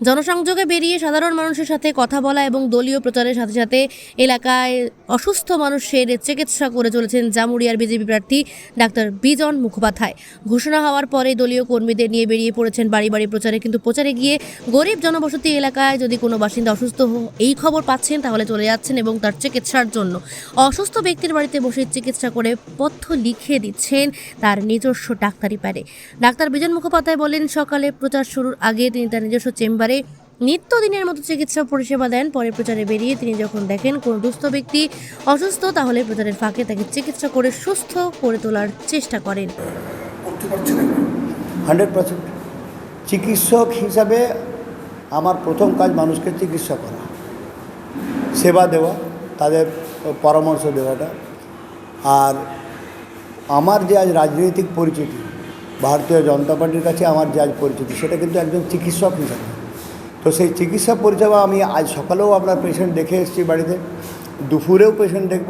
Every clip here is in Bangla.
জনসংযোগে বেরিয়ে সাধারণ মানুষের সাথে কথা বলা এবং দলীয় প্রচারের সাথে সাথে এলাকায় অসুস্থ মানুষের চিকিৎসা করে চলেছেন জামুরিয়ার বিজেপি প্রার্থী ডাক্তার বিজন মুখোপাধ্যায়। ঘোষণা হওয়ার পরে দলীয় কর্মীদের নিয়ে বেরিয়ে পড়েছেন বাড়ি বাড়ি প্রচারে, কিন্তু প্রচারে গিয়ে গরিব জনবসতি এলাকায় যদি কোনো বাসিন্দা অসুস্থ এই খবর পাচ্ছেন তাহলে চলে যাচ্ছেন এবং তার চিকিৎসার জন্য অসুস্থ ব্যক্তির বাড়িতে বসে চিকিৎসা করে পথ্য লিখে দিচ্ছেন তার নিজস্ব ডাক্তারি প্যাডে। ডাক্তার বিজন মুখোপাধ্যায় বলেন, সকালে প্রচার শুরুর আগে তিনি তার নিজস্ব চেম্বারে নিত্যদিনের মতো চিকিৎসা পরিষেবা দেন। পরে প্রচারে বেরিয়ে তিনি যখন দেখেন কোনো দুস্থ ব্যক্তি অসুস্থ তাহলে প্রচারের ফাঁকে তাকে চিকিৎসা করে সুস্থ করে তোলার চেষ্টা করেন। 100% চিকিৎসক হিসাবে আমার প্রথম কাজ মানুষকে চিকিৎসা করা, সেবা দেওয়া, তাদের পরামর্শ দেওয়াটা। আর আমার যে আজ রাজনৈতিক পরিচিতি, ভারতীয় জনতা পার্টির কাছে আমার যে আজ পরিচিতি, সেটা কিন্তু একজন চিকিৎসক হিসাবে। তো সেই চিকিৎসা পরিষেবা আমি আজ সকালেও আপনার পেশেন্ট দেখে এসেছি বাড়িতে, দুপুরেও পেশেন্ট দেখব,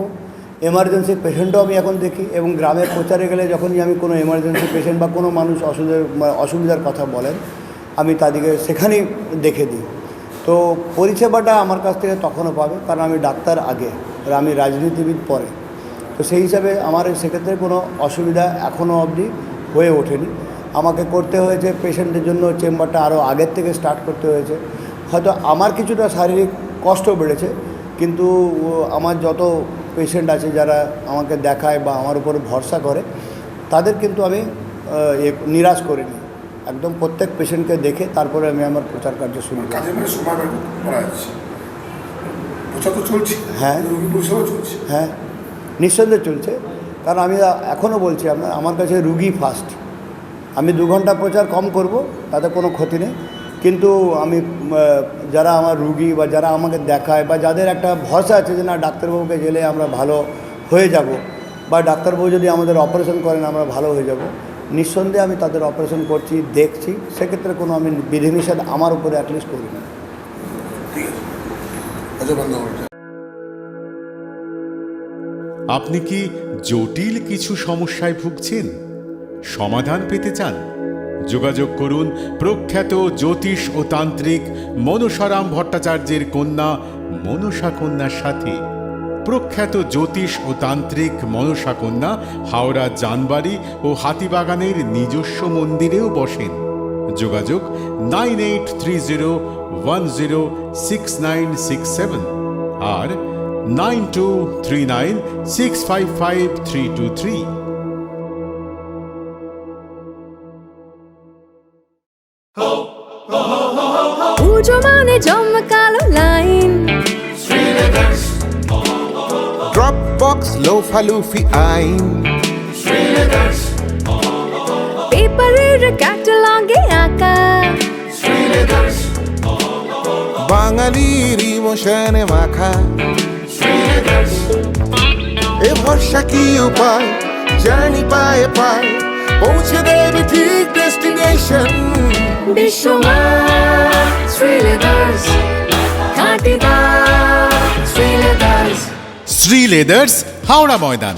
এমার্জেন্সি পেশেন্টও আমি এখন দেখি। এবং গ্রামের প্রচারে গেলে যখনই আমি কোনো এমার্জেন্সি পেশেন্ট বা কোনো মানুষ অসুবিধার কথা বলেন, আমি তাদেরকে সেখানেই দেখে দিই। তো পরিষেবাটা আমার কাছ থেকে তখনও পাবে, কারণ আমি ডাক্তার আগে আর আমি রাজনীতিবিদ পরে। তো সেই হিসাবে আমার সেক্ষেত্রে কোনো অসুবিধা এখনও অবধি হয়ে ওঠেনি। আমাকে করতে হয়েছে পেশেন্টের জন্য চেম্বারটা আরও আগের থেকে স্টার্ট করতে হয়েছে। হয়তো আমার কিছুটা শারীরিক কষ্ট বেড়েছে, কিন্তু আমার যত পেশেন্ট আছে যারা আমাকে দেখায় বা আমার উপরে ভরসা করে, তাদের কিন্তু আমি নিরাশ করিনি। একদম প্রত্যেক পেশেন্টকে দেখে তারপরে আমি আমার প্রচার কার্য শুরু করি। হ্যাঁ হ্যাঁ, নিঃসন্দেহে চলছে। কারণ আমি এখনও বলছি আমার কাছে রুগী ফার্স্ট। আমি 2 ঘন্টা প্রচার কম করব, তাতে কোনো ক্ষতি নেই। কিন্তু আমি যারা আমার রুগী বা যারা আমাকে দেখায় বা যাদের একটা ভরসা আছে যে না ডাক্তারবাবুকে গেলে আমরা ভালো হয়ে যাব, বা ডাক্তারবাবু যদি আমাদের অপারেশন করেন আমরা ভালো হয়ে যাব, নিঃসন্দেহে আমি তাদের অপারেশন করছি, দেখছি। সেক্ষেত্রে কোনো আমি বিধিনিষেধ আমার উপরে অ্যাটলিস্ট করি না। আপনি কি জটিল কিছু সমস্যায় ভুগছেন? সমাধান পেতে চান? যোগাযোগ করুন প্রখ্যাত জ্যোতিষ ও তান্ত্রিক মনসারাম ভট্টাচার্যের কন্যা মনসা কন্যার সাথে। প্রখ্যাত জ্যোতিষ ও তান্ত্রিক মনসা কন্যা হাওড়া জানবাড়ি ও হাতিবাগানের নিজস্ব মন্দিরেও বসেন। যোগাযোগ 9830106967 আর 9239655323। পুজো মানে জমকালো লাইন, ড্রপ বক্স লোফা লুফি আইন, পেপারের ক্যাটালগে আঁকা, বাঙালির ইমোশনে মাখা। এ ভরসা কি উপায়, জার্নি পায়ে পায় পৌঁছে দেবে ঠিক ডেস্টিনেশন। বিশ্বমান শ্রীলেদার্স, খাঁটি দাম শ্রীলেদার্স। শ্রী লেদার্স, হাওড়া ময়দান।